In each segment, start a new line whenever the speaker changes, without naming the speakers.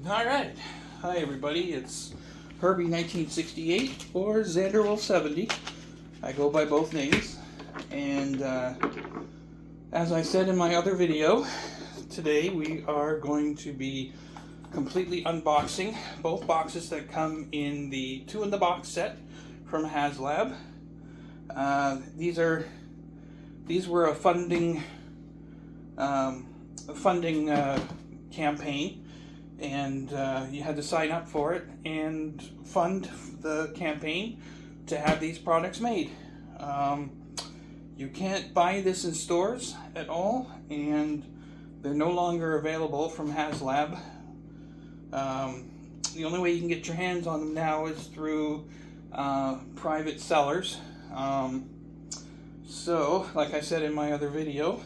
Alright, hi everybody, it's Herbie1968 or Xanderwolf70. I go by both names, and as I said in my other video, today we are going to be completely unboxing both boxes that come in the 2-in-the-box set from Haslab. These were a funding campaign, and you had to sign up for it and fund the campaign to have these products made. You can't buy this in stores at all, and they're no longer available from Haslab. The only way you can get your hands on them now is through private sellers. So, like I said in my other video,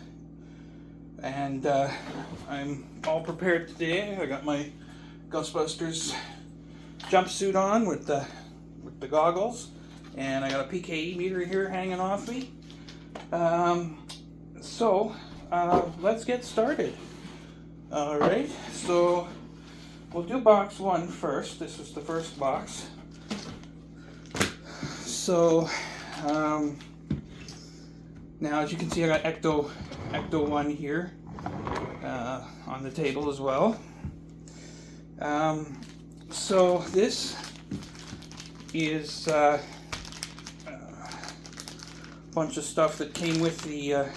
and I'm all prepared today. I got my Ghostbusters jumpsuit on with the goggles, and I got a PKE meter here hanging off me. So let's get started. Alright, so we'll do box 1 first. This is the first box. So now, as you can see, I got Ecto 1 here on the table as well. So this is a bunch of stuff that came with the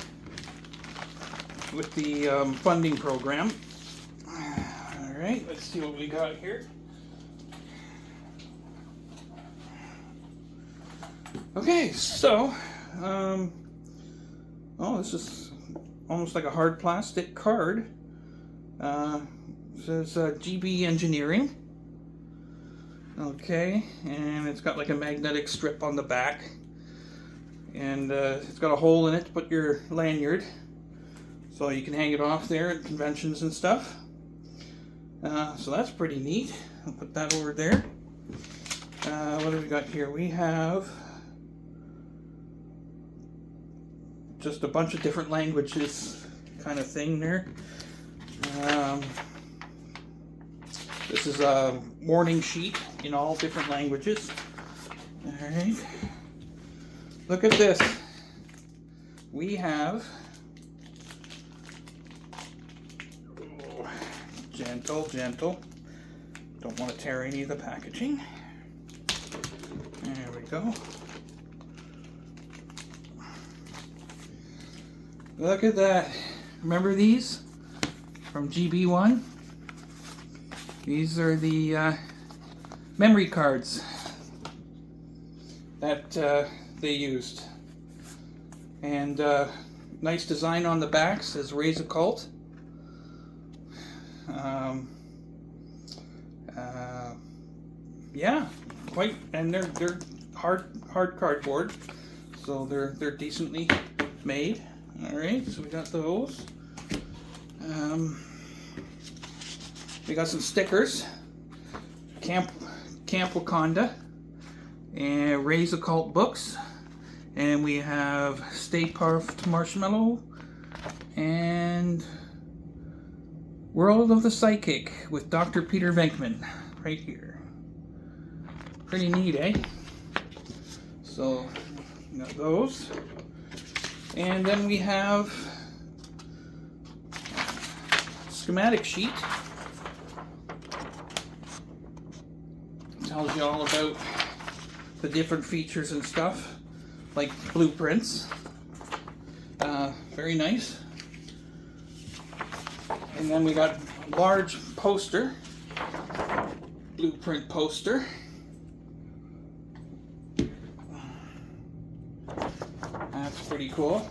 funding program. All right, let's see what we got here. Okay, so oh, this is almost like a hard plastic card. It says GB Engineering. Okay, and it's got like a magnetic strip on the back, and it's got a hole in it to put your lanyard, so you can hang it off there at conventions and stuff. So that's pretty neat. I'll put that over there. What do we got here? We have just a bunch of different languages kind of thing there. This is a warning sheet in all different languages. Alright. Look at this. We have, oh, gentle. Don't want to tear any of the packaging. There we go. Look at that. Remember these from GB1? These are the memory cards that they used. And nice design on the back, says Raise a Cult. Yeah, quite, and they're hard cardboard, so they're decently made. All right, so we got those. We got some stickers. Camp Wakanda and Raise a Cult books, and we have Stay Puft Marshmallow and World of the Psychic with Dr. Peter Venkman right here. Pretty neat, eh? So we got those. And then we have a schematic sheet. Tells you all about the different features and stuff, like blueprints. Very nice. And then we got a large poster, blueprint poster. That's pretty cool.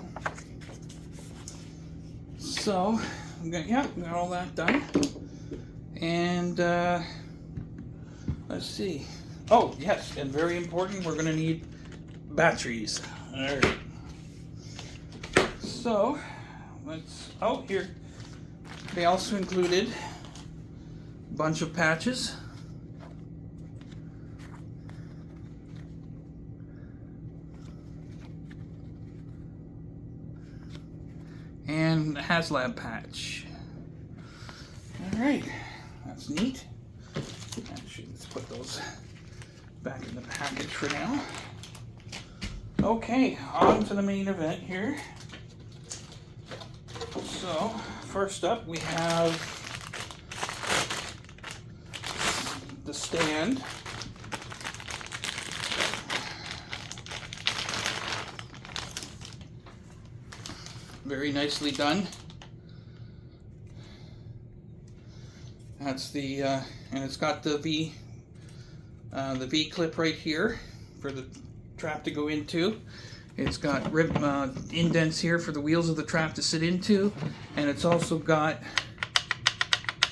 So, we got all that done. And let's see. Oh, yes, and very important, we're going to need batteries. All right. So, here. They also included a bunch of patches. And Haslab patch. Alright, that's neat. Actually, let's put those back in the package for now. Okay, on to the main event here. So, first up we have the stand. Very nicely done. That's the, and it's got the V clip right here for the trap to go into. It's got indents here for the wheels of the trap to sit into, and it's also got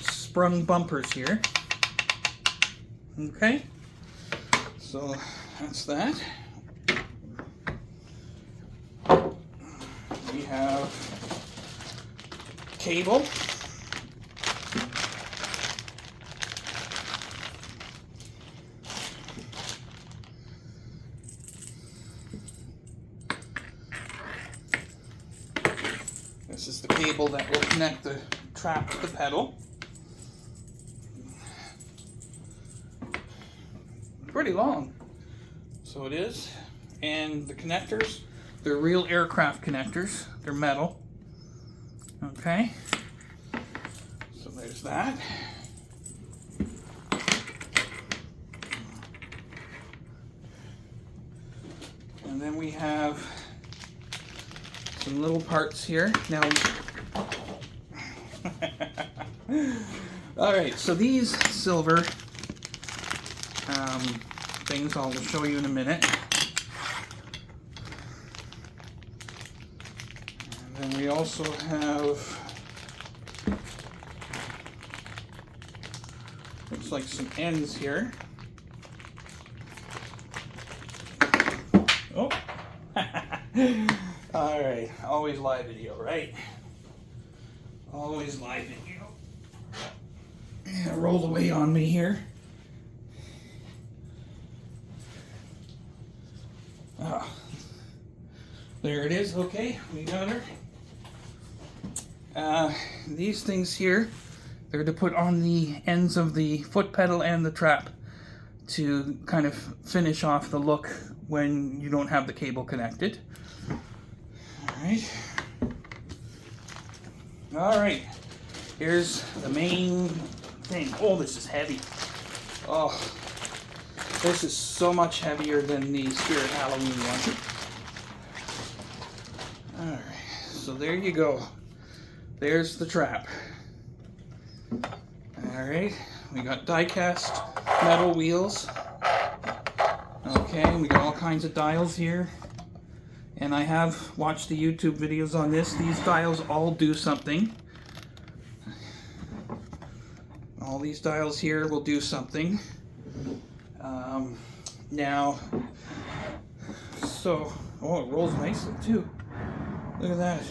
sprung bumpers here. Okay, so that's that. We have cable. This is the cable that will connect the trap to the pedal. Pretty long, so it is. And the connectors, they're real aircraft connectors. They're metal. Okay, so there's that. And then we have some little parts here. Now, all right, so these silver things I'll show you in a minute. And then we also have, looks like some ends here. Oh. All right, always live video, right? Always live video. Yeah, rolled away on me here. Oh, there it is. Okay, we got her. These things here, they're to put on the ends of the foot pedal and the trap to kind of finish off the look when you don't have the cable connected. All right, here's the main thing. Oh, this is heavy. Oh, this is so much heavier than the Spirit Halloween one. All right, so there you go. There's the trap. All right, we got die-cast metal wheels. Okay, we got all kinds of dials here. And I have watched the YouTube videos on this. These dials all do something. All these dials here will do something. Now, so, oh, it rolls nicely too. Look at that.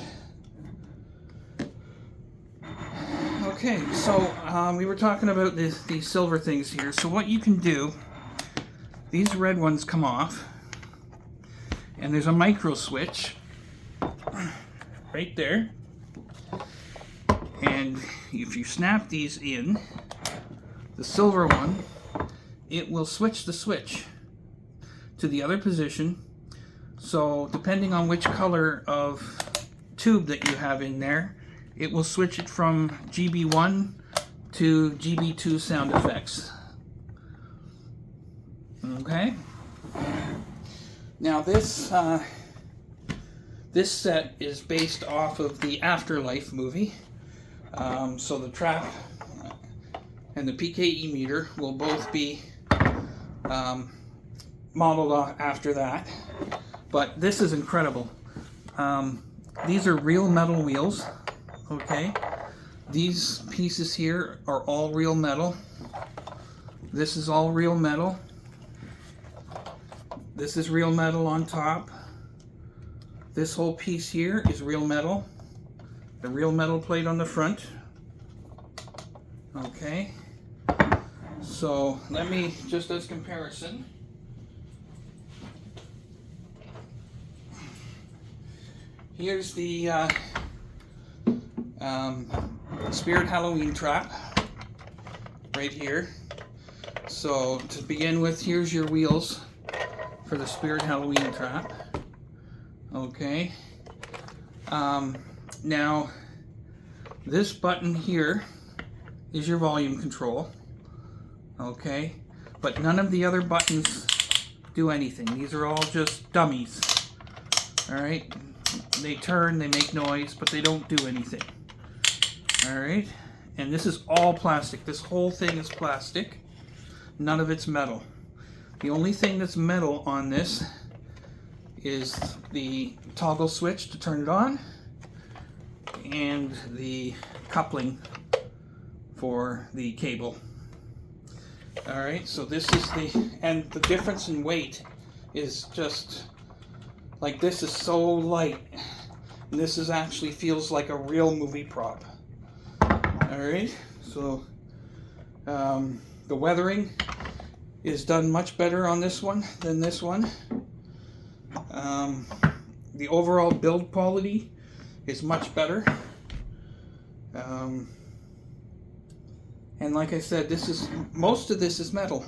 Okay, so we were talking about these silver things here. So what you can do, these red ones come off. And there's a micro switch right there. And if you snap these in, the silver one, it will switch the switch to the other position. So depending on which color of tube that you have in there, it will switch it from GB1 to GB2 sound effects. Okay? Now this this set is based off of the Afterlife movie. So the trap and the PKE meter will both be modeled after that. But this is incredible. These are real metal wheels. Okay, these pieces here are all real metal. This is all real metal. This is real metal on top. This whole piece here is real metal. The real metal plate on the front. Okay. So let me, just as comparison, here's the Spirit Halloween trap right here. So to begin with, here's your wheels for the Spirit Halloween trap. Okay. Now, this button here is your volume control. Okay. But none of the other buttons do anything. These are all just dummies. Alright. They turn, they make noise, but they don't do anything. Alright. And this is all plastic. This whole thing is plastic. None of it's metal. The only thing that's metal on this is the toggle switch to turn it on and the coupling for the cable. Alright, so this is and the difference in weight is just, like, this is so light, and this is actually feels like a real movie prop. Alright, so the weathering is done much better on this one than this one. The overall build quality is much better. And like I said, most of this is metal.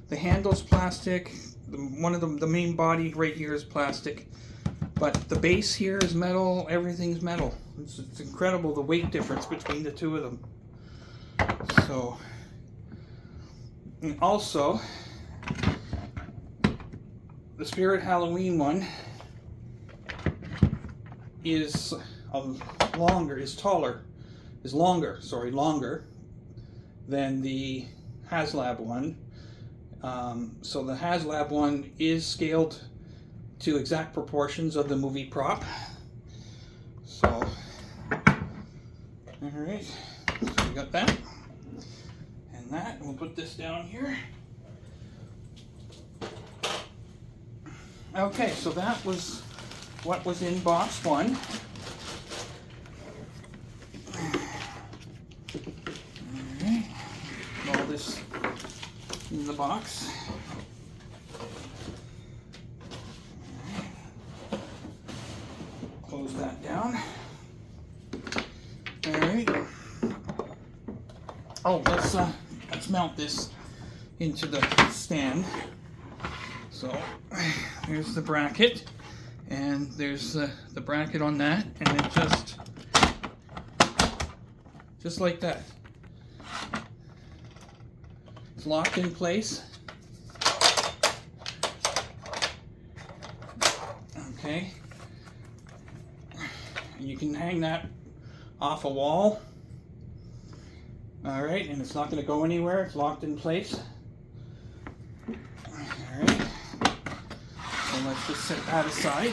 The handle's plastic. The main body right here is plastic. But the base here is metal. Everything's metal. It's incredible the weight difference between the two of them. So, and also, the Spirit Halloween one is longer than the Haslab one. So the Haslab one is scaled to exact proportions of the movie prop. So, alright, so we got that and that, and we'll put this down here. Okay, so that was what was in box one. Alright, all this in the box. Close that down. Alright. Oh, let's mount this into the stand. So here's the bracket, and there's the bracket on that, and it just like that. It's locked in place. Okay. You can hang that off a wall. Alright, and it's not going to go anywhere. It's locked in place. Alright. So let's just set that aside.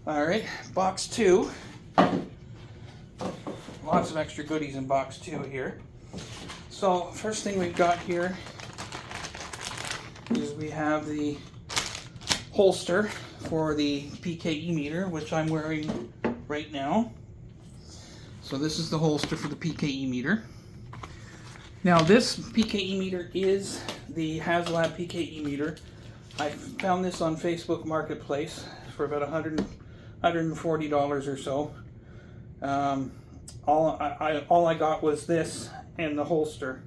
Alright, box two. Lots of extra goodies in box two here. So, first thing we've got here is we have the holster for the PKE meter, which I'm wearing right now. So this is the holster for the PKE meter. Now this PKE meter is the Haslab PKE meter. I found this on Facebook Marketplace for about $140 or so. All I got was this and the holster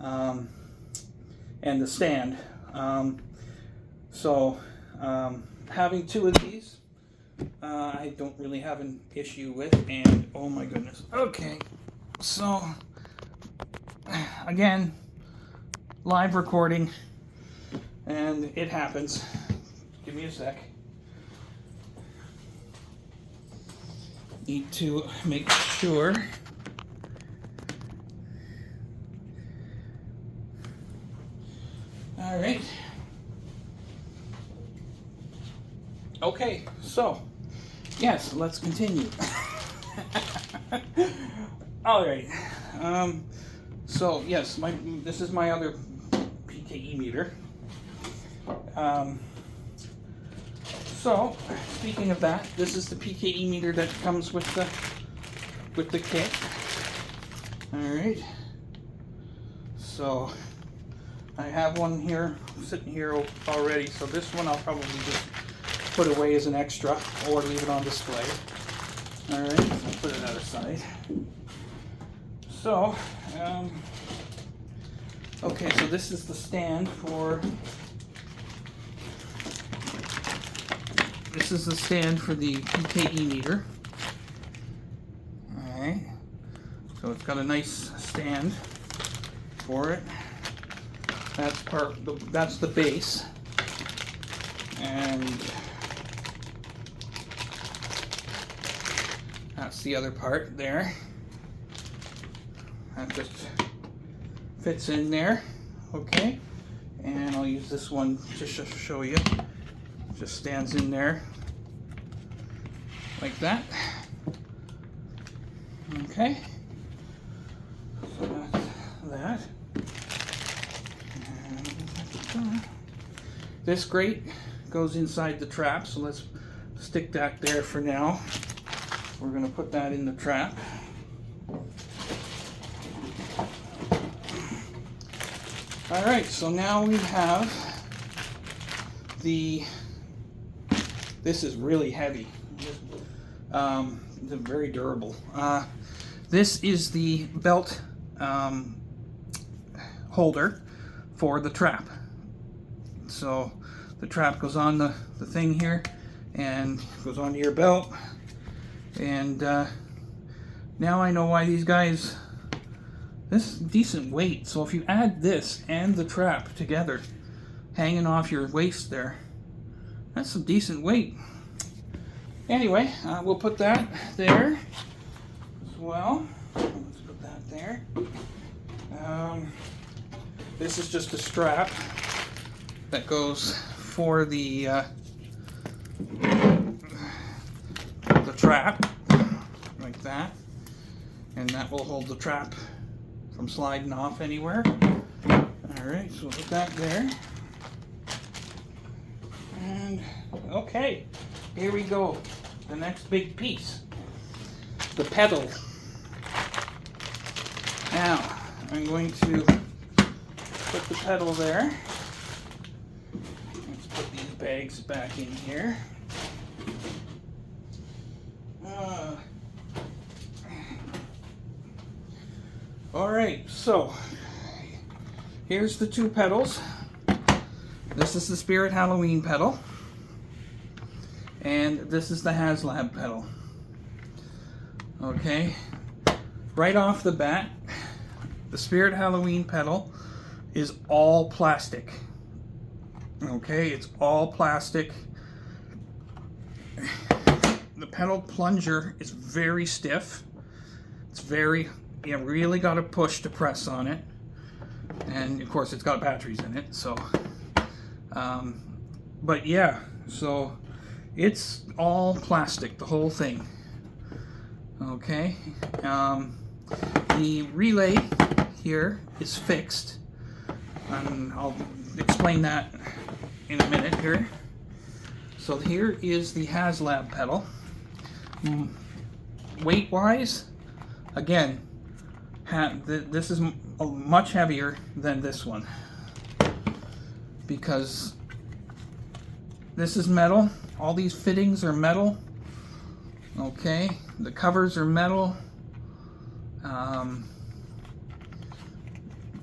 and the stand. Having two of these, I don't really have an issue with, and oh my goodness. Okay, so again, live recording, and it happens. Give me a sec. Need to make sure. All right. Okay, so yes, let's continue. All right. So yes, this is my other PKE meter. So speaking of that, this is the PKE meter that comes with the kit. All right. So I have one here sitting here already. So this one I'll probably just put away as an extra or leave it on display. All right, I'll put it aside. So Okay, so this is the stand for the PKE meter. Alright, so it's got a nice stand for it. That's the base, and that's the other part there. That just fits in there, okay? And I'll use this one just to show you. Just stands in there like that. Okay. So that's that. And this grate goes inside the trap, so let's stick that there for now. We're going to put that in the trap. Alright, so now we have this is really heavy. It's very durable. This is the belt holder for the trap. So the trap goes on the thing here and goes onto your belt. And now I know why these guys, this is decent weight. So if you add this and the trap together, hanging off your waist there, that's some decent weight. Anyway, we'll put that there as well. Let's put that there. This is just a strap that goes for the trap, like that, and that will hold the trap from sliding off anywhere. Alright, so we'll put that there. And okay, here we go. The next big piece, the pedal. Now, I'm going to put the pedal there. Let's put these bags back in here. Alright, so here's the two pedals. This is the Spirit Halloween pedal, and this is the Haslab pedal. Okay, right off the bat, the Spirit Halloween pedal is all plastic. Okay, it's all plastic. The pedal plunger is very stiff. It's very, you really got to push to press on it. And of course it's got batteries in it, so but yeah, so it's all plastic, the whole thing. Okay, the relay here is fixed, and I'll explain that in a minute here. So here is the Haslab pedal. Weight wise, again, this is much heavier than this one, because this is metal. All these fittings are metal. Okay, the covers are metal.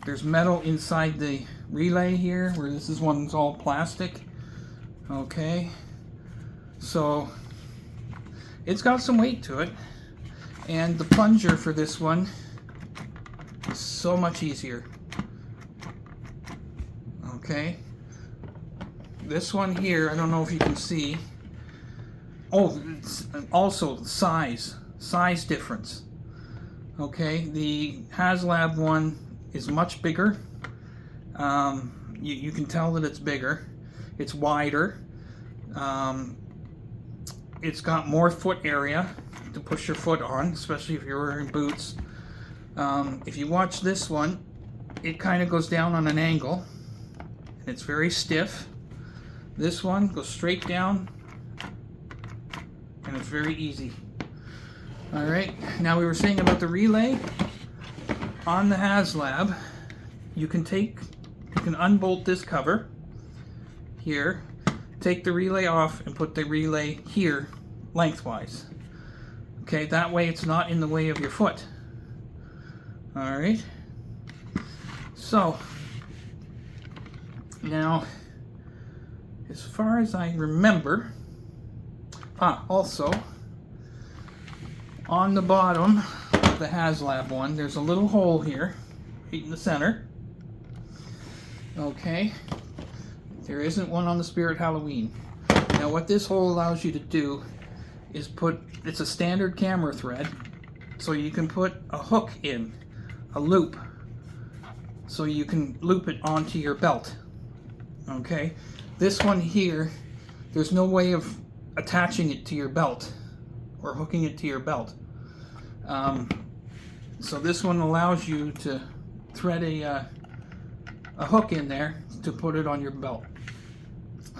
There's metal inside the relay here, where this one's all plastic. Okay, so it's got some weight to it, and the plunger for this one is so much easier. Okay, this one here, I don't know if you can see. Oh, it's also size difference. Okay, the Haslab one is much bigger. You can tell that it's bigger. It's wider. It's got more foot area to push your foot on, especially if you're wearing boots. If you watch this one, it kind of goes down on an angle, and it's very stiff. This one goes straight down, and it's very easy. Alright, now we were saying about the relay. On the Haslab, you can unbolt this cover here, take the relay off, and put the relay here lengthwise. Okay, that way it's not in the way of your foot. Alright, so Now, as far as I remember, also, on the bottom of the Haslab one, there's a little hole here, right in the center. Okay, there isn't one on the Spirit Halloween. Now what this hole allows you to do is it's a standard camera thread, so you can put a hook in, a loop, so you can loop it onto your belt. Okay, this one here, there's no way of attaching it to your belt or hooking it to your belt. So this one allows you to thread a hook in there to put it on your belt.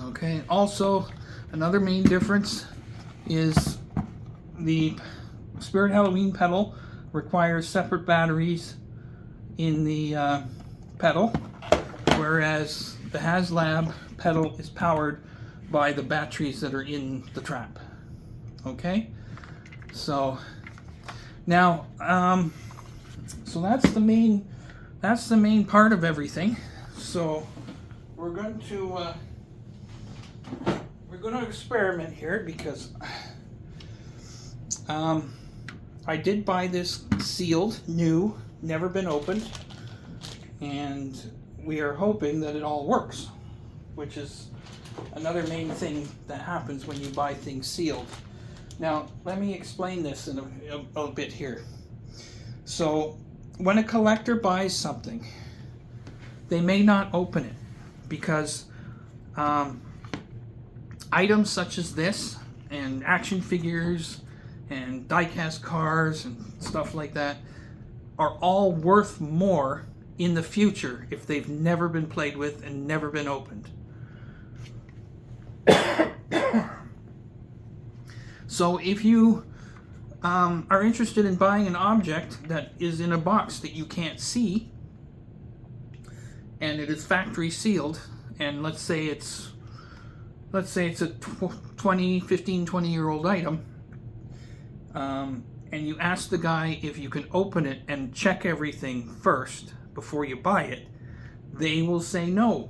Okay, also another main difference is the Spirit Halloween pedal requires separate batteries in the pedal, whereas the Haslab pedal is powered by the batteries that are in the trap. Okay, so now so that's the main part of everything. So we're going to experiment here, because I did buy this sealed, new, never been opened, and we are hoping that it all works, which is another main thing that happens when you buy things sealed. Now, let me explain this in a bit here. So, when a collector buys something, they may not open it, because items such as this, and action figures, and die-cast cars, and stuff like that, are all worth more in the future if they've never been played with and never been opened. So if you are interested in buying an object that is in a box that you can't see, and it is factory sealed, and let's say it's a 20-year-old item, and you ask the guy if you can open it and check everything first before you buy it, they will say no.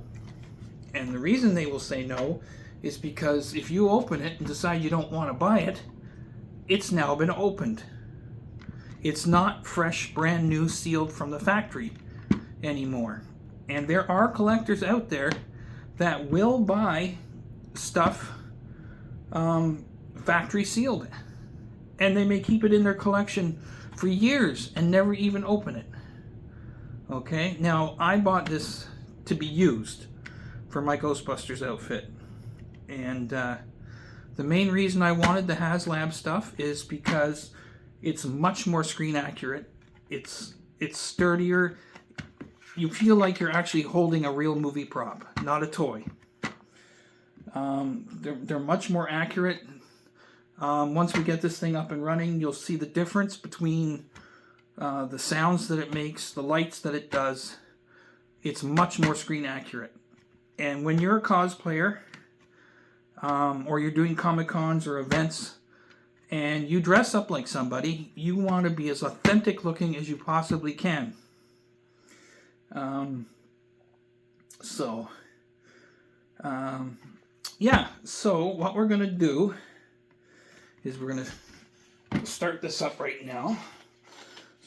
And the reason they will say no is because if you open it and decide you don't want to buy it, it's now been opened. It's not fresh, brand new, sealed from the factory anymore. And there are collectors out there that will buy stuff factory sealed, and they may keep it in their collection for years and never even open it. Okay, now I bought this to be used for my Ghostbusters outfit, and the main reason I wanted the Haslab stuff is because it's much more screen accurate. It's sturdier. You feel like you're actually holding a real movie prop, not a toy. They're much more accurate. Once we get this thing up and running, you'll see the difference between the sounds that it makes, the lights that it does. It's much more screen accurate. And when you're a cosplayer, or you're doing Comic-Cons or events, and you dress up like somebody, you want to be as authentic looking as you possibly can. Yeah, so what we're going to do is we're going to start this up right now.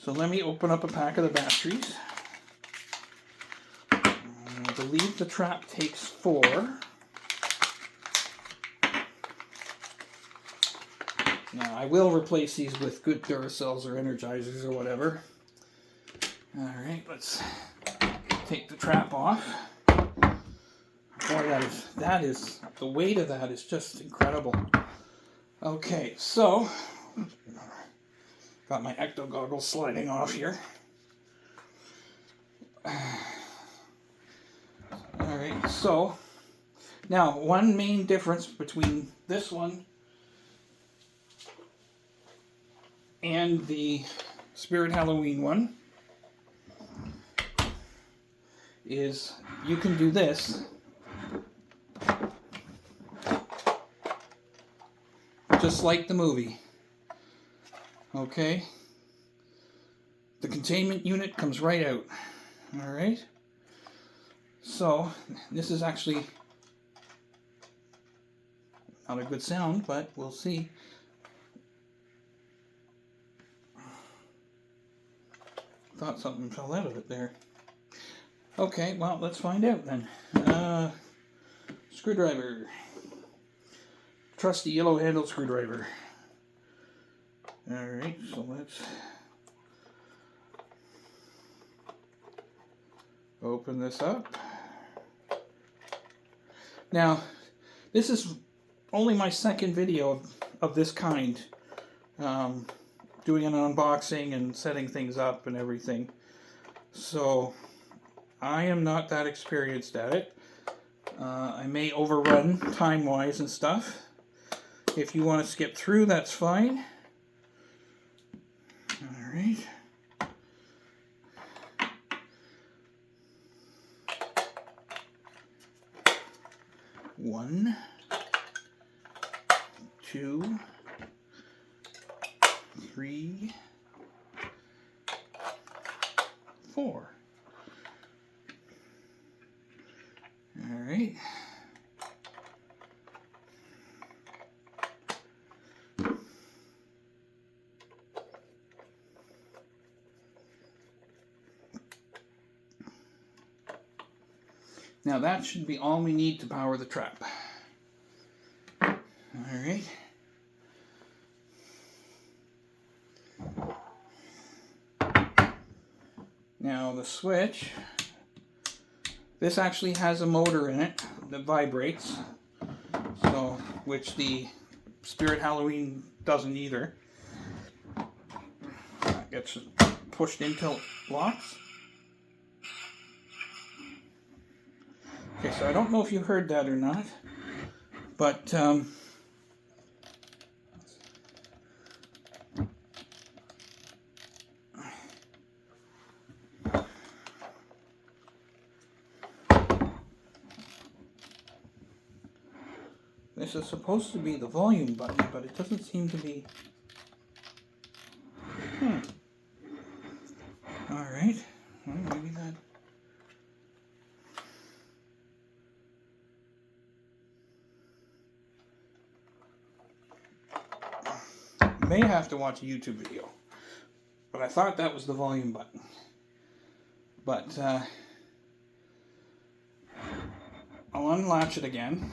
So let me open up a pack of the batteries. I believe the trap takes 4. Now, I will replace these with good Duracells or Energizers or whatever. Alright, let's take the trap off. Boy, that is, the weight of that is just incredible. Okay, so, got my ecto goggles sliding off here. Alright, so, now, one main difference between this one and the Spirit Halloween one is you can do this just like the movie. Okay? The containment unit comes right out. Alright? So this is actually not a good sound, but we'll see. Thought something fell out of it there. Okay, well, let's find out then. Screwdriver. Trusty yellow handle screwdriver. Alright, so let's open this up. Now, this is only my second video of this kind. Doing an unboxing and setting things up and everything. So, I am not that experienced at it. I may overrun time-wise and stuff. If you want to skip through, that's fine. Alright. One, two, three, four. All right. Now that should be all we need to power the trap. All right. Now the switch, this actually has a motor in it that vibrates, so which the Spirit Halloween doesn't either. That gets pushed until it locks. Okay, so I don't know if you heard that or not, but this is supposed to be the volume button, but it doesn't seem to be. Alright, well, maybe that. May have to watch a YouTube video, but I thought that was the volume button. But I'll unlatch it again.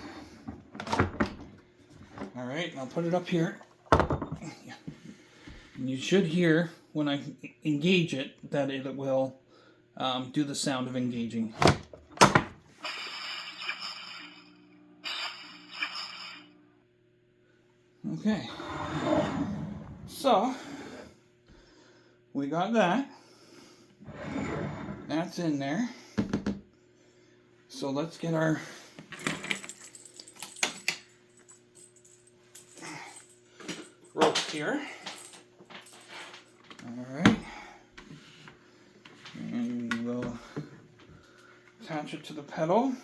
All right, I'll put it up here. And you should hear when I engage it that it will do the sound of engaging. Okay. So, we got that. That's in there. So let's get our rope here. Alright. And we'll attach it to the pedal.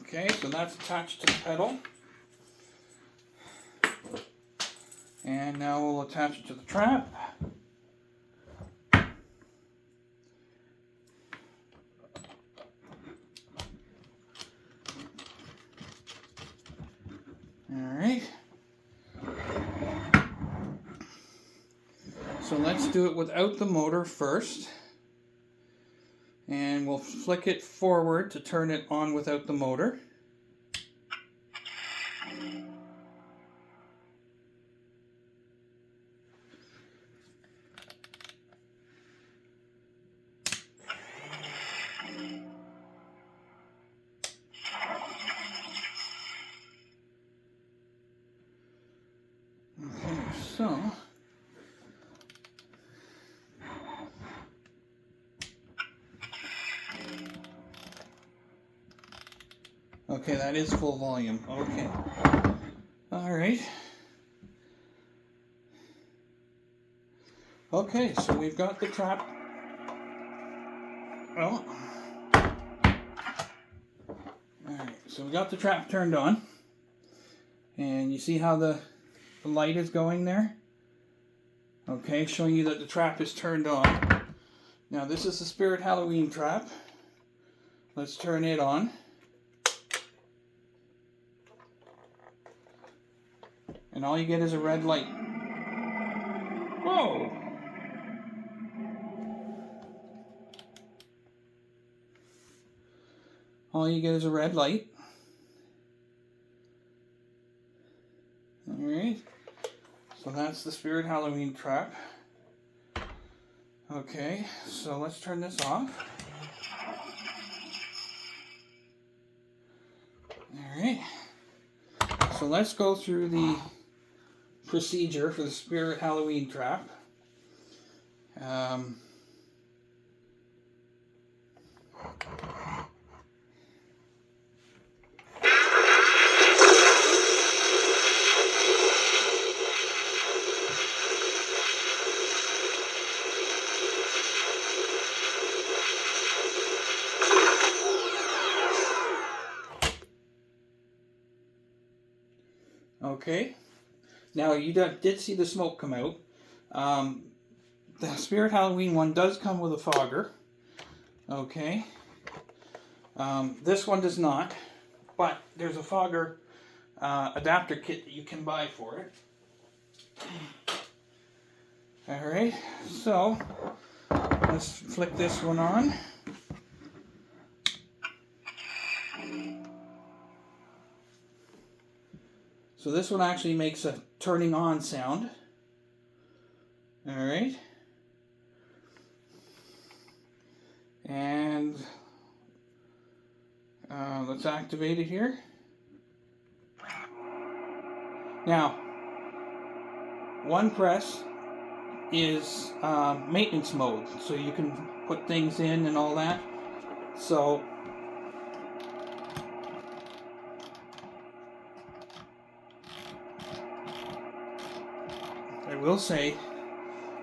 Okay, so that's attached to the pedal. And now we'll attach it to the trap. Alright. So let's do it without the motor first. And we'll flick it forward to turn it on without the motor. Okay, so okay, that is full volume. Okay. All right. Okay, so we've got the trap. Well, all right. So we got the trap turned on. And you see how the light is going there? Okay, showing you that the trap is turned on. Now this is the Spirit Halloween trap. Let's turn it on. And all you get is a red light. Whoa! All you get is a red light. Alright. So that's the Spirit Halloween trap. Okay, so let's turn this off. Alright. So let's go through the procedure for the Spirit Halloween trap. Okay, now you did see the smoke come out. The Spirit Halloween one does come with a fogger. Okay, this one does not, but there's a fogger adapter kit that you can buy for it. Alright, so let's flick this one on. So this one actually makes a turning on sound. Alright. And let's activate it here. Now, one press is maintenance mode, so you can put things in and all that. So I will say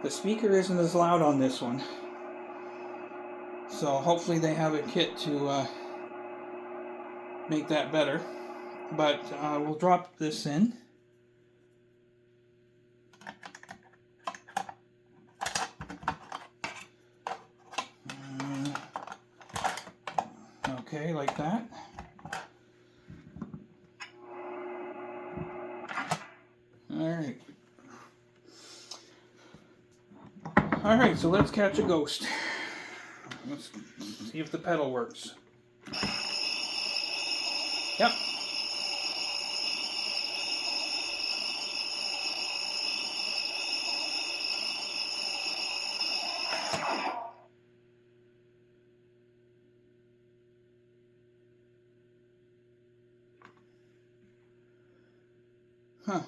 the speaker isn't as loud on this one, so hopefully they have a kit to make that better. But we'll drop this in. Okay, like that. Alright. Alright, so let's catch a ghost. Let's see if the pedal works. Yep. Huh.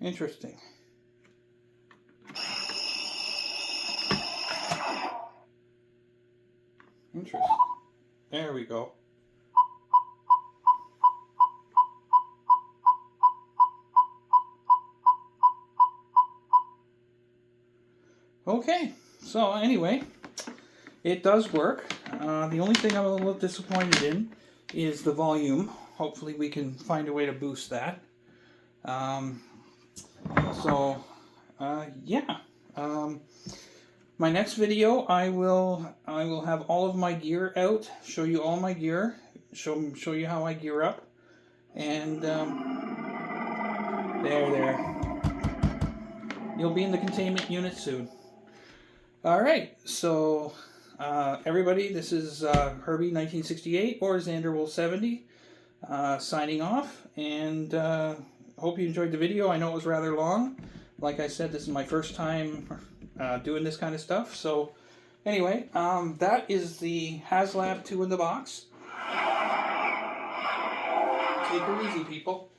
Interesting. Interesting. There we go. Okay, so anyway, it does work. The only thing I'm a little disappointed in is the volume. Hopefully we can find a way to boost that. Yeah. My next video, I will have all of my gear out, show you all my gear, show you how I gear up, and there. You'll be in the containment unit soon. All right, so everybody, this is Herbie 1968 or Xanderwolf 70 signing off, and hope you enjoyed the video. I know it was rather long. Like I said, this is my first time doing this kind of stuff. So anyway, that is the Haslab 2 in the box. Take her easy, people.